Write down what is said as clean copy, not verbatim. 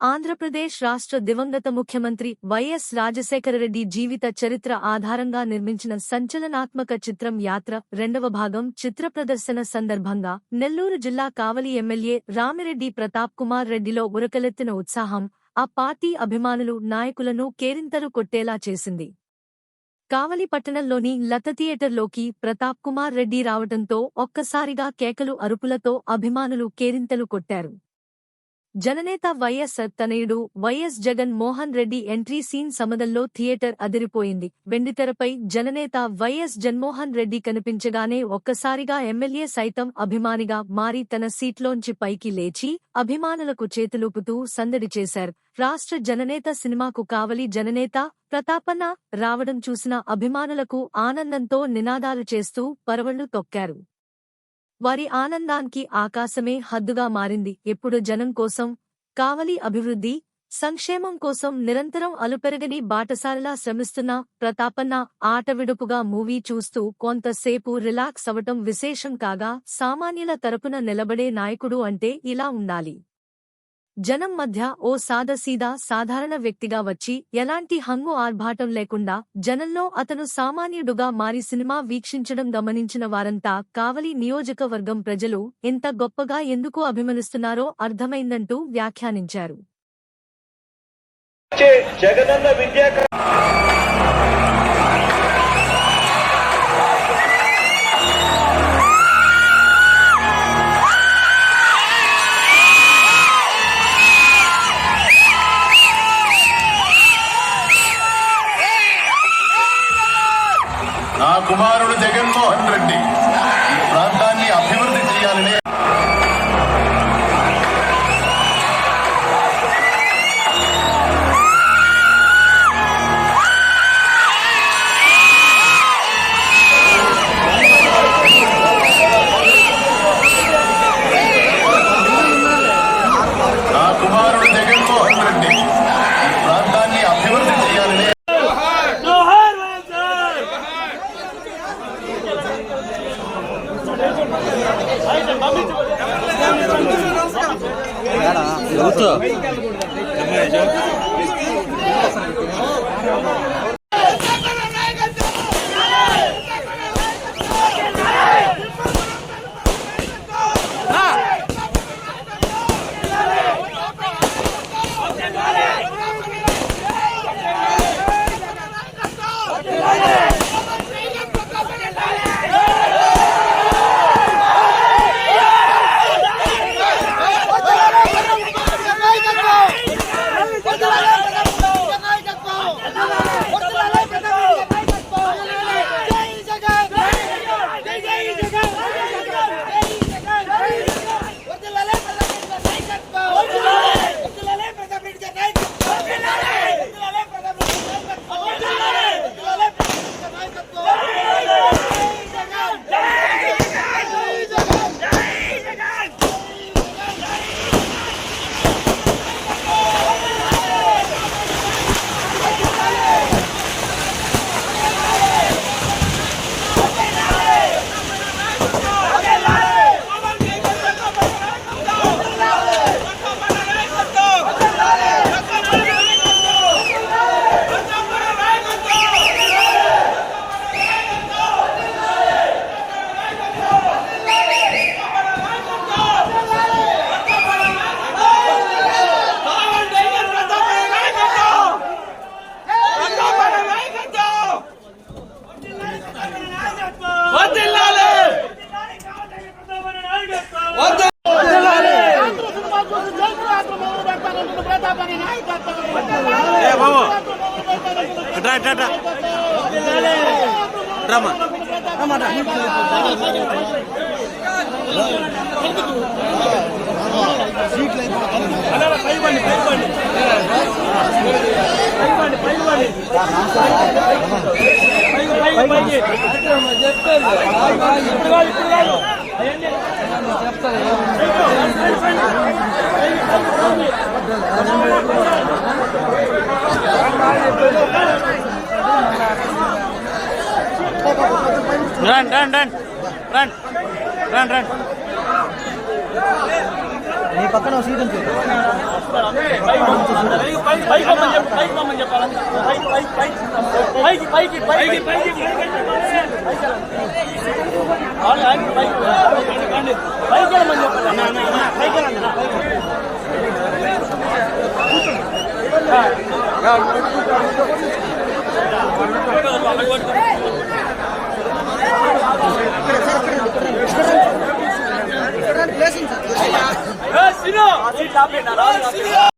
ఆంధ్రప్రదేశ్ రాష్ట్ర దివంగత ముఖ్యమంత్రి వైఎస్ రాజశేఖరరెడ్డి జీవిత చరిత్ర ఆధారంగా నిర్మించిన సంచలనాత్మక చిత్రం యాత్ర రెండవ భాగం చిత్ర ప్రదర్శన సందర్భంగా నెల్లూరు జిల్లా కావలి ఎమ్మెల్యే రామిరెడ్డి ప్రతాప్ కుమార్ రెడ్డిలో ఉరకలెత్తిన ఉత్సాహం ఆ పార్టీ అభిమానులు నాయకులను కేరింతలు కొట్టేలా చేసింది. కావలి పట్టణంలోని లత థియేటర్లోకి ప్రతాప్ కుమార్ రెడ్డి రావటంతో ఒక్కసారిగా కేకలు అరుపులతో అభిమానులు కేరింతలు కొట్టారు. జననేత వైఎస్ తనయుడు వైఎస్ జగన్ మోహన్ రెడ్డి ఎంట్రీ సీన్ సమదంలో థియేటర్ అదిరిపోయింది. వెండితెరపై జననేత వైఎస్ జన్మోహన్ రెడ్డి కనిపించగానే ఒక్కసారిగా ఎమ్మెల్యే సైతం అభిమానిగా మారి తన సీట్లోంచి పైకి లేచి అభిమానులకు చేతులూపుతూ సందడి చేశారు. రాష్ట్ర జననేత సినిమాకు కావలి జననేత ప్రతాపన్న రావడం చూసిన అభిమానులకు ఆనందంతో నినాదాలు చేస్తూ పరవళ్లు తొక్కారు. వారి ఆనందానికి ఆకాశమే హద్దుగా మారింది. ఎప్పుడు జనం కోసం, కావలి అభివృద్ధి, సంక్షేమం కోసం నిరంతరం అలుపెరగని బాటసారిలా శ్రమిస్తున్న ప్రతాపన్న ఆటవిడుపుగా మూవీ చూస్తూ కొంతసేపు రిలాక్స్ అవటం విశేషం కాగా, సామాన్యుల తరపున నిలబడే నాయకుడు అంటే ఇలా ఉండాలి. జనం మధ్య ఓ సాదాసీదా సాధారణ వ్యక్తిగా వచ్చి ఎలాంటి హంగు ఆర్భాటం లేకుండా జనంలో అతను సామాన్యుడుగా మారి సినిమా వీక్షించడం గమనించిన వారంతా కావలి నియోజకవర్గం ప్రజలు ఎంత గొప్పగా ఎందుకు అభిమానిస్తున్నారో అర్థమైందంటూ వ్యాఖ్యానించారు. నా కుమారుడు జగన్మోహన్ రెడ్డి ఈ ప్రాంతాన్ని అభివృద్ధి చేయాలనే నా కుమారుడు జగన్మోహన్ రెడ్డి ఈ ప్రాంతాన్ని అభివృద్ధి చేయాలనే Run. పక్కన సీట్ ఉంది. ప్లేస్ ఉంది సార్.